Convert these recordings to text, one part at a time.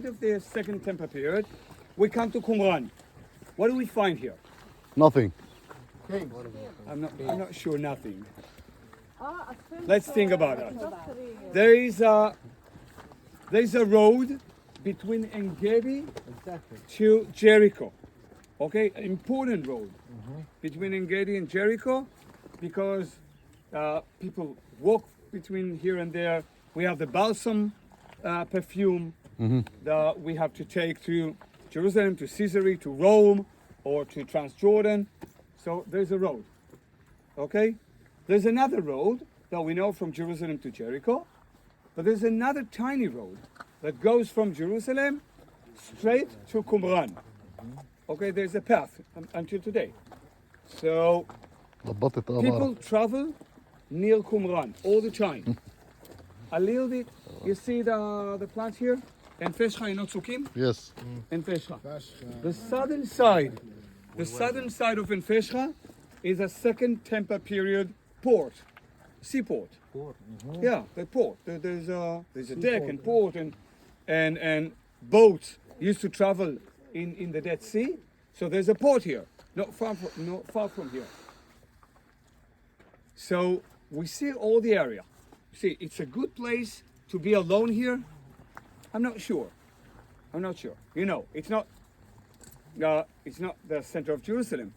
Of the second temper period, we come to Qumran. What do we find here? Nothing. I'm not sure. Nothing. Let's think about that. There is a road between Engedi to Jericho. Okay, important road between Engedi and Jericho, because people walk between here and there. We have the balsam perfume that we have to take to Jerusalem, to Caesarea, to Rome, or to Transjordan. So there's a road. Okay? There's another road that we know from Jerusalem to Jericho, but there's another tiny road that goes from Jerusalem straight to Qumran. Okay, there's a path until today. So people travel near Qumran all the time. A little bit, you see the plants here? And Fesha in Otsukim? Yes. And Fesha. The southern side of Enfesha is a second temper period port, seaport. Yeah, the port. There's a deck and port and boats used to travel in the Dead Sea. So there's a port here, not far from here. So we see all the area. See, it's a good place to be alone here. I'm not sure. You know, it's not the center of Jerusalem,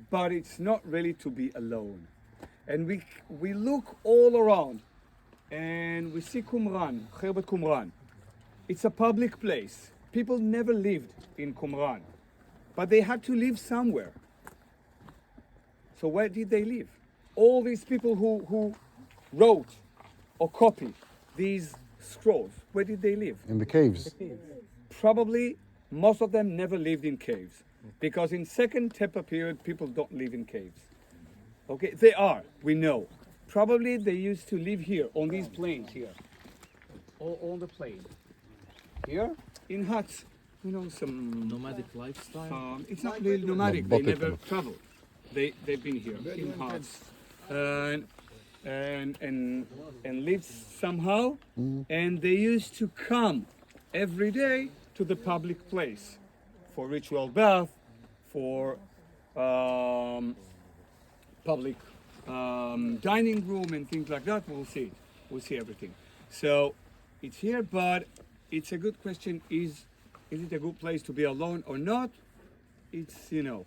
but it's not really to be alone. And we look all around, and we see Qumran, Khirbet Qumran. It's a public place. People never lived in Qumran, but they had to live somewhere. So where did they live? All these people who wrote or copied these scrolls, where did they live? In the caves. Probably most of them never lived in caves, because in second temper period people don't live in caves. Okay, they are, we know. Probably they used to live here on these plains here, on the plain. Here in huts, you know, some nomadic lifestyle. it's not really nomadic. They never travel. They've been here in huts and lived somehow. And they used to come every day to the public place for ritual bath, for public dining room and things like that. We'll see everything. So it's here, but it's a good question. Is it a good place to be alone or not? It's, you know,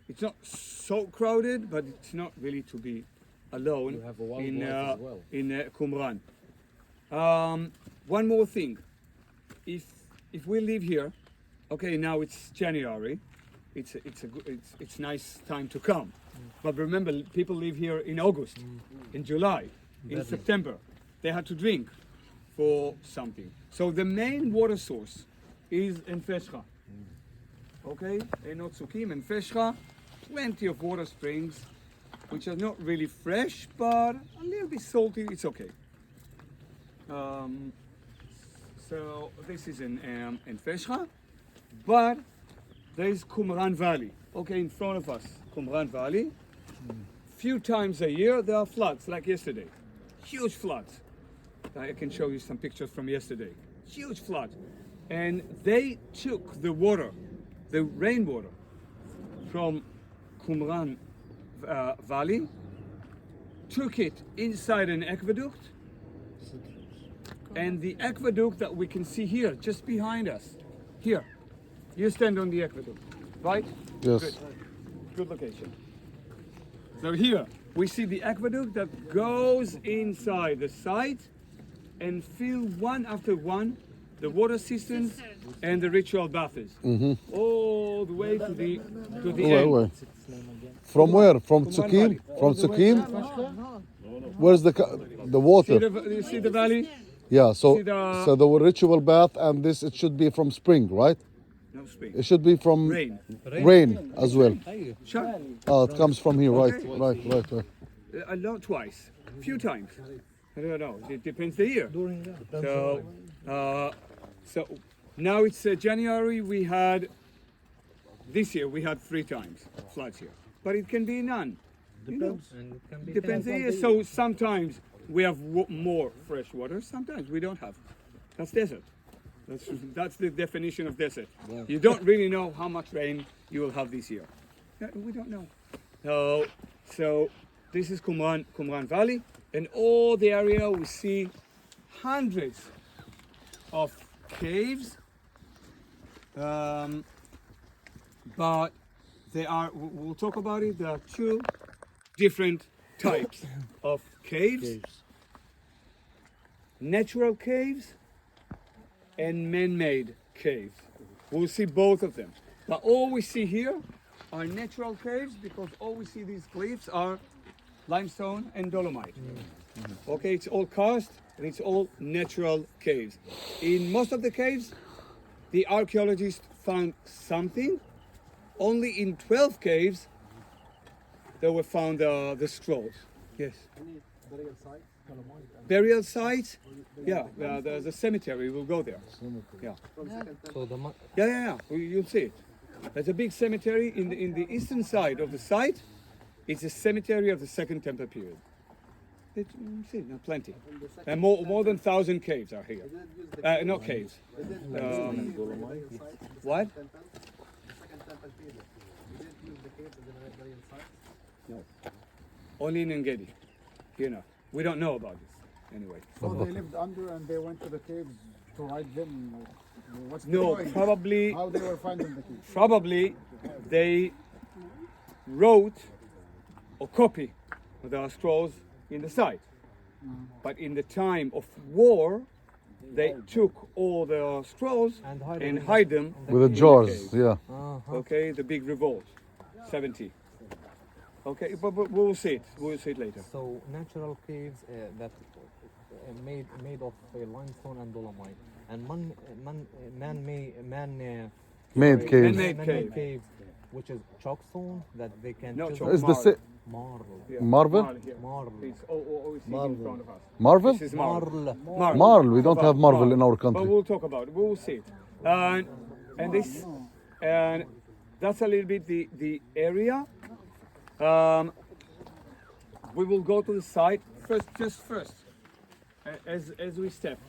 it's not so crowded, but it's not really to be alone in Qumran. One more thing. If we live here, okay, now it's January. It's nice time to come. But remember, people live here in August, in July, in September. They had to drink for something. So the main water source is Enfesha. Okay, Enot Sukim, Enfesha, plenty of water springs, which are not really fresh, but a little bit salty. It's okay. So this is in Enfesha, but there is Qumran Valley. Okay, in front of us, Qumran Valley. Few times a year there are floods, like yesterday. Huge floods. I can show you some pictures from yesterday. Huge flood. And they took the water, the rainwater, from Qumran Valley, took it inside an aqueduct, and the aqueduct that we can see here, just behind us, here. You stand on the aqueduct, right? Yes. Good location. So here, we see the aqueduct that goes inside the site and fill one after one the water cisterns and the ritual baths. All the way to the end. From where? From Tsukim? From Tsukim? Where's the water? You see the valley? Yeah, so See the ritual bath, and this, it should be from spring, right? No spring. It should be from rain as well. Sure. Oh, it comes from here, right? A lot, twice, a few times. I don't know. It depends the year. So now it's January. This year we had 3 times floods here, but it can be none. Depends the year. So sometimes we have more fresh water. Sometimes we don't have. That's desert. That's the definition of desert. You don't really know how much rain you will have this year. We don't know. So this is Qumran Valley, and all the area we see hundreds of caves, but we'll talk about it. There are two different types of caves. Natural caves and man-made caves. We'll see both of them. But all we see here are natural caves because all we see these cliffs are limestone and dolomite. Okay, it's all karst and it's all natural caves. In most of the caves, the archaeologists found something. Only in 12 caves, there were found the scrolls. Yes. Burial sites? Yeah, there's a cemetery. We'll go there. Yeah. So the Yeah. You'll see it. There's a big cemetery in the eastern side of the site. It's a cemetery of the Second Temple period. You see, plenty. And more than 1,000 caves are here. Not caves. What? No. Only in Engedi. You know. We don't know about this anyway. So they lived under and they went to the caves to hide them? What's the No, point? probably How they were finding the caves? probably they wrote or copy the scrolls in the site. But in the time of war, they took all the scrolls and hide them With the in jars, caves. yeah. Okay, the big revolt, 70. Okay, but we'll see it. We'll see it later. So natural caves that made of limestone and dolomite, and man-made Made caves. Man-made cave. which is chalkstone that they can No, chisel. chalk. Is the Marl. Yeah. Marble? Here. Marl. It's all we see in front of us. Marble? This is marble. Marl. Marl. We don't have marble in our But country. we'll talk about it. We will see it. And that's a little bit the area. We will go to the site first. As we step.